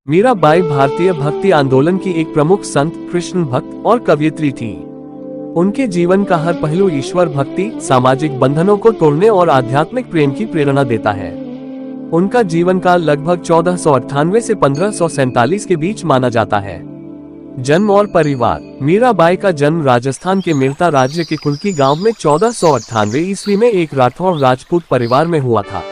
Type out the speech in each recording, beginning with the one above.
मीराबाई भारतीय भक्ति आंदोलन की एक प्रमुख संत, कृष्ण भक्त और कवयित्री थीं। उनके जीवन का हर पहलू ईश्वर भक्ति, सामाजिक बंधनों को तोड़ने और आध्यात्मिक प्रेम की प्रेरणा देता है। उनका जीवन काल लगभग 1498 से 1547 के बीच माना जाता है। जन्म और परिवार। मीराबाई का जन्म राजस्थान के मेरठा राज्य के कुल्की गांव में 1498 ईस्वी में एक राठौर राजपूत परिवार में हुआ था।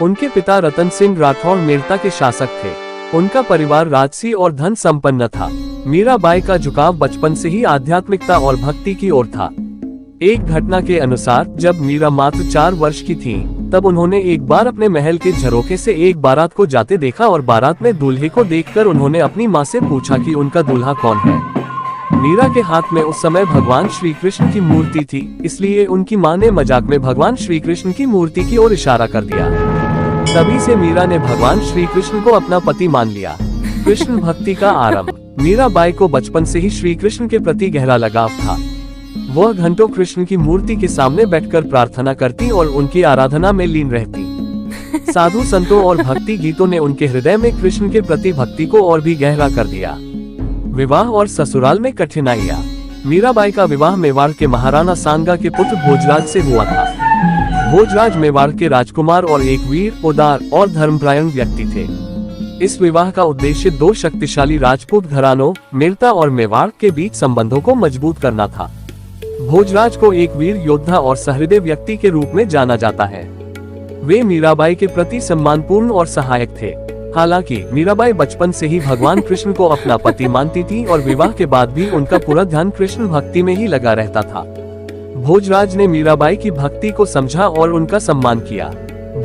उनके पिता रतन सिंह राठौर मेरठा के शासक थे। उनका परिवार राजसी और धन संपन्न था। मीराबाई का झुकाव बचपन से ही आध्यात्मिकता और भक्ति की ओर था। एक घटना के अनुसार जब मीरा मात्र 4 वर्ष की थीं, तब उन्होंने एक बार अपने महल के झरोखे से एक बारात को जाते देखा और बारात में दूल्हे को देखकर उन्होंने अपनी माँ से पूछा कि उनका दूल्हा कौन है। मीरा के हाथ में उस समय भगवान श्री कृष्ण की मूर्ति थी, इसलिए उनकी माँ ने मजाक में भगवान श्री कृष्ण की मूर्ति की ओर इशारा कर दिया। तभी से मीरा ने भगवान श्री कृष्ण को अपना पति मान लिया। कृष्ण भक्ति का आरंभ। मीराबाई को बचपन से ही श्री कृष्ण के प्रति गहरा लगाव था। वह घंटों कृष्ण की मूर्ति के सामने बैठकर प्रार्थना करती और उनकी आराधना में लीन रहती। साधु संतों और भक्ति गीतों ने उनके हृदय में कृष्ण के प्रति भक्ति को और भी गहरा कर दिया। विवाह और ससुराल में कठिनाइयां। मीराबाई का विवाह मेवाड़ के महाराणा सांगा के पुत्र भोजराज से हुआ था। भोजराज मेवाड़ के राजकुमार और एक वीर, उदार और धर्मपरायण व्यक्ति थे। इस विवाह का उद्देश्य 2 शक्तिशाली राजपूत घरानों मेरठा और मेवाड़ के बीच संबंधों को मजबूत करना था। भोजराज को एक वीर योद्धा और सहृदय व्यक्ति के रूप में जाना जाता है। वे मीराबाई के प्रति सम्मानपूर्ण और सहायक थे। हालांकि मीराबाई बचपन से ही भगवान कृष्ण को अपना पति मानती थी और विवाह के बाद भी उनका पूरा ध्यान कृष्ण भक्ति में ही लगा रहता था। भोजराज ने मीराबाई की भक्ति को समझा और उनका सम्मान किया।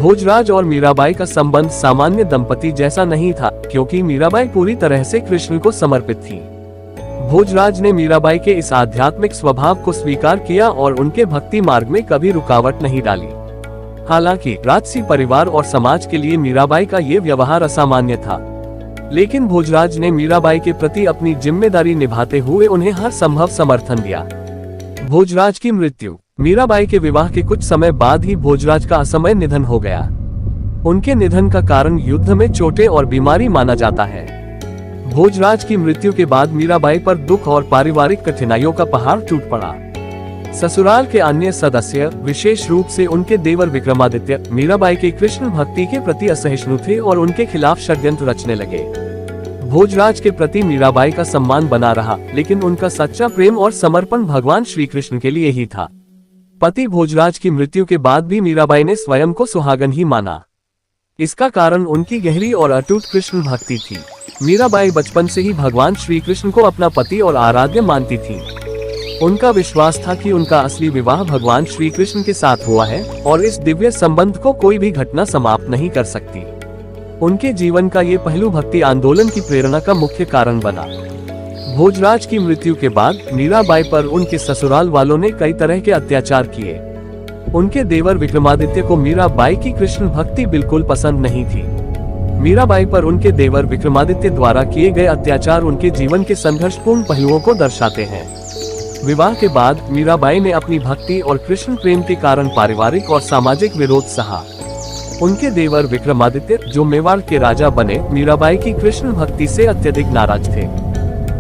भोजराज और मीराबाई का संबंध सामान्य दंपति जैसा नहीं था, क्योंकि मीराबाई पूरी तरह से कृष्ण को समर्पित थी। भोजराज ने मीराबाई के इस आध्यात्मिक स्वभाव को स्वीकार किया और उनके भक्ति मार्ग में कभी रुकावट नहीं डाली। हालांकि राजसी परिवार और समाज के लिए मीराबाई का ये व्यवहार असामान्य था, लेकिन भोजराज ने मीराबाई के प्रति अपनी जिम्मेदारी निभाते हुए उन्हें हर संभव समर्थन दिया। भोजराज की मृत्यु। मीराबाई के विवाह के कुछ समय बाद ही भोजराज का असमय निधन हो गया। उनके निधन का कारण युद्ध में चोटें और बीमारी माना जाता है। भोजराज की मृत्यु के बाद मीराबाई पर दुख और पारिवारिक कठिनाइयों का पहाड़ टूट पड़ा। ससुराल के अन्य सदस्य, विशेष रूप से उनके देवर विक्रमादित्य, मीराबाई के कृष्ण भक्ति के प्रति असहिष्णु थे और उनके खिलाफ षड्यंत्र रचने लगे। भोजराज के प्रति मीराबाई का सम्मान बना रहा, लेकिन उनका सच्चा प्रेम और समर्पण भगवान श्री कृष्ण के लिए ही था। पति भोजराज की मृत्यु के बाद भी मीराबाई ने स्वयं को सुहागन ही माना। इसका कारण उनकी गहरी और अटूट कृष्ण भक्ति थी। मीराबाई बचपन से ही भगवान श्री कृष्ण को अपना पति और आराध्य मानती थी। उनका विश्वास था कि उनका असली विवाह भगवान श्री कृष्ण के साथ हुआ है और इस दिव्य संबंध को कोई भी घटना समाप्त नहीं कर सकती। उनके जीवन का ये पहलू भक्ति आंदोलन की प्रेरणा का मुख्य कारण बना। भोजराज की मृत्यु के बाद मीराबाई पर उनके ससुराल वालों ने कई तरह के अत्याचार किए। उनके देवर विक्रमादित्य को मीराबाई की कृष्ण भक्ति बिल्कुल पसंद नहीं थी। मीराबाई पर उनके देवर विक्रमादित्य द्वारा किए गए अत्याचार उनके जीवन के संघर्षपूर्ण पहलुओं को दर्शाते हैं। विवाह के बाद मीराबाई ने अपनी भक्ति और कृष्ण प्रेम के कारण पारिवारिक और सामाजिक विरोध सहा। उनके देवर विक्रमादित्य, जो मेवाड़ के राजा बने, मीराबाई की कृष्ण भक्ति से अत्यधिक नाराज थे।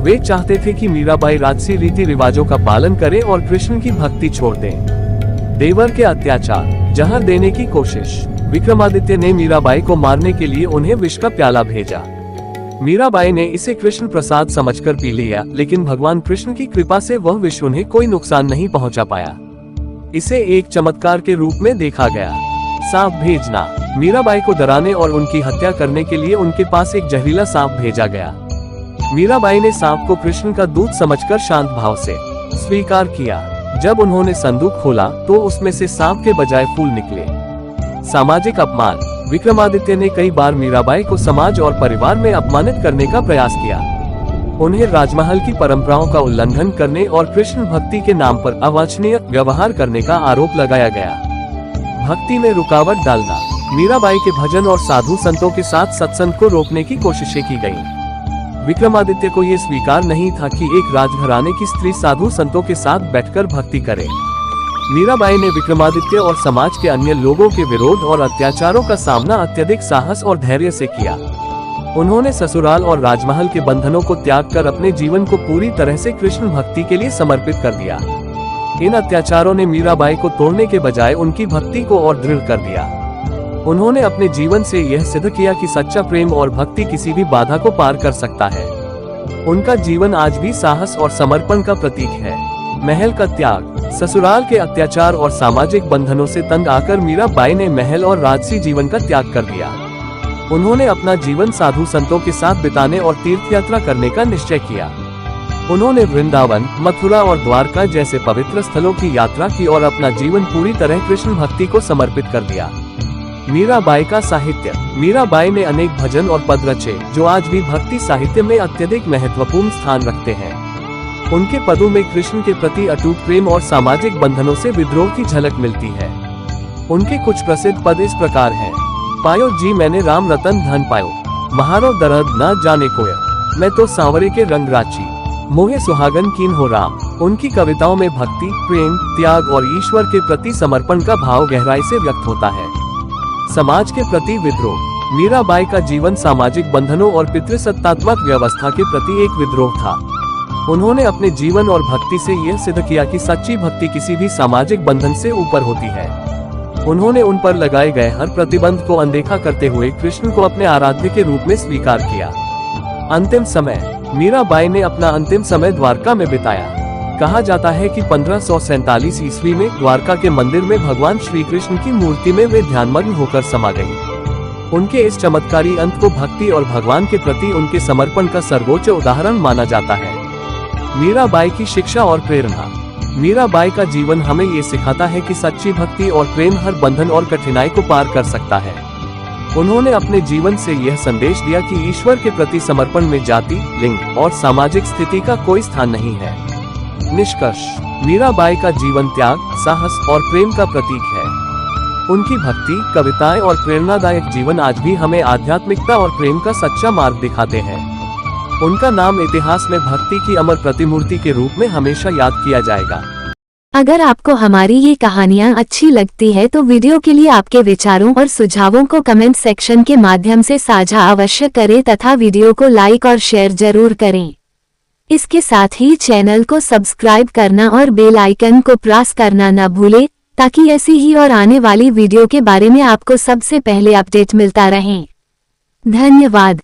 वे चाहते थे कि मीराबाई राजसी रीति रिवाजों का पालन करे और कृष्ण की भक्ति छोड़ दें। देवर के अत्याचार। जहर देने की कोशिश। विक्रमादित्य ने मीराबाई को मारने के लिए उन्हें विष का प्याला भेजा। मीराबाई ने इसे कृष्ण प्रसाद समझकर पी लिया, लेकिन भगवान कृष्ण की कृपा से वह विष उन्हें कोई नुकसान नहीं पहुंचा पाया। इसे एक चमत्कार के रूप में देखा गया। सांप भेजना। मीराबाई को डराने और उनकी हत्या करने के लिए उनके पास एक जहरीला सांप भेजा गया। मीराबाई ने सांप को कृष्ण का दूत समझकर शांत भाव से स्वीकार किया। जब उन्होंने संदूक खोला तो उसमें से सांप के बजाय फूल निकले। सामाजिक अपमान। विक्रमादित्य ने कई बार मीराबाई को समाज और परिवार में अपमानित करने का प्रयास किया। उन्हें राजमहल की परंपराओं का उल्लंघन करने और कृष्ण भक्ति के नाम पर अवांछनीय व्यवहार करने का आरोप लगाया गया। भक्ति में रुकावट डालना। मीराबाई के भजन और साधु संतों के साथ सत्संग को रोकने की कोशिशें की गईं। विक्रमादित्य को यह स्वीकार नहीं था कि एक राजघराने की स्त्री साधु संतों के साथ बैठकर भक्ति करे। मीराबाई ने विक्रमादित्य और समाज के अन्य लोगों के विरोध और अत्याचारों का सामना अत्यधिक साहस और धैर्य से किया। उन्होंने ससुराल और राजमहल के बंधनों को त्याग कर अपने जीवन को पूरी तरह से कृष्ण भक्ति के लिए समर्पित कर दिया। इन अत्याचारों ने मीराबाई को तोड़ने के बजाय उनकी भक्ति को और दृढ़ कर दिया। उन्होंने अपने जीवन से यह सिद्ध किया कि सच्चा प्रेम और भक्ति किसी भी बाधा को पार कर सकता है। उनका जीवन आज भी साहस और समर्पण का प्रतीक है। महल का त्याग। ससुराल के अत्याचार और सामाजिक बंधनों से तंग आकर मीराबाई ने महल और राजसी जीवन का त्याग कर दिया। उन्होंने अपना जीवन साधु संतों के साथ बिताने और तीर्थ यात्रा करने का निश्चय किया। उन्होंने वृंदावन, मथुरा और द्वारका जैसे पवित्र स्थलों की यात्रा की और अपना जीवन पूरी तरह कृष्ण भक्ति को समर्पित कर दिया। मीराबाई का साहित्य। मीराबाई ने अनेक भजन और पद रचे जो आज भी भक्ति साहित्य में अत्यधिक महत्वपूर्ण स्थान रखते हैं। उनके पदों में कृष्ण के प्रति अटूट प्रेम और सामाजिक बंधनों से विद्रोह की झलक मिलती है। उनके कुछ प्रसिद्ध पद इस प्रकार हैं। पायो जी मैंने राम रतन धन पायो, महारो दरद न जाने कोय, मैं तो सांवरे के रंग राची, मोहे सुहागन कीन हो राम। उनकी कविताओं में भक्ति, प्रेम, त्याग और ईश्वर के प्रति समर्पण का भाव गहराई से व्यक्त होता है। समाज के प्रति विद्रोह। मीराबाई का जीवन सामाजिक बंधनों और पितृसत्तात्मक व्यवस्था के प्रति एक विद्रोह था। उन्होंने अपने जीवन और भक्ति से यह सिद्ध किया कि सच्ची भक्ति किसी भी सामाजिक बंधन से ऊपर होती है। उन्होंने उन पर लगाए गए हर प्रतिबंध को अनदेखा करते हुए कृष्ण को अपने आराध्य के रूप में स्वीकार किया। अंतिम समय। मीराबाई ने अपना अंतिम समय द्वारका में बिताया। कहा जाता है कि 1547 ईस्वी में द्वारका के मंदिर में भगवान श्री कृष्ण की मूर्ति में वे ध्यानमग्न होकर समा गईं। उनके इस चमत्कारी अंत को भक्ति और भगवान के प्रति उनके समर्पण का सर्वोच्च उदाहरण माना जाता है। मीराबाई की शिक्षा और प्रेरणा। मीराबाई का जीवन हमें ये सिखाता है कि सच्ची भक्ति और प्रेम हर बंधन और कठिनाई को पार कर सकता है। उन्होंने अपने जीवन से यह संदेश दिया कि ईश्वर के प्रति समर्पण में जाति, लिंग और सामाजिक स्थिति का कोई स्थान नहीं है। निष्कर्ष। मीराबाई का जीवन त्याग, साहस और प्रेम का प्रतीक है। उनकी भक्ति, कविताएं और प्रेरणादायक जीवन आज भी हमें आध्यात्मिकता और प्रेम का सच्चा मार्ग दिखाते हैं। उनका नाम इतिहास में भक्ति की अमर प्रतिमूर्ति के रूप में हमेशा याद किया जाएगा। अगर आपको हमारी ये कहानियाँ अच्छी लगती है तो वीडियो के लिए आपके विचारों और सुझावों को कमेंट सेक्शन के माध्यम से साझा अवश्य करें तथा वीडियो को लाइक और शेयर जरूर करें। इसके साथ ही चैनल को सब्सक्राइब करना और बेल आइकन को प्रेस करना न भूलें ताकि ऐसी ही और आने वाली वीडियो के बारे में आपको सबसे पहले अपडेट मिलता रहे। धन्यवाद।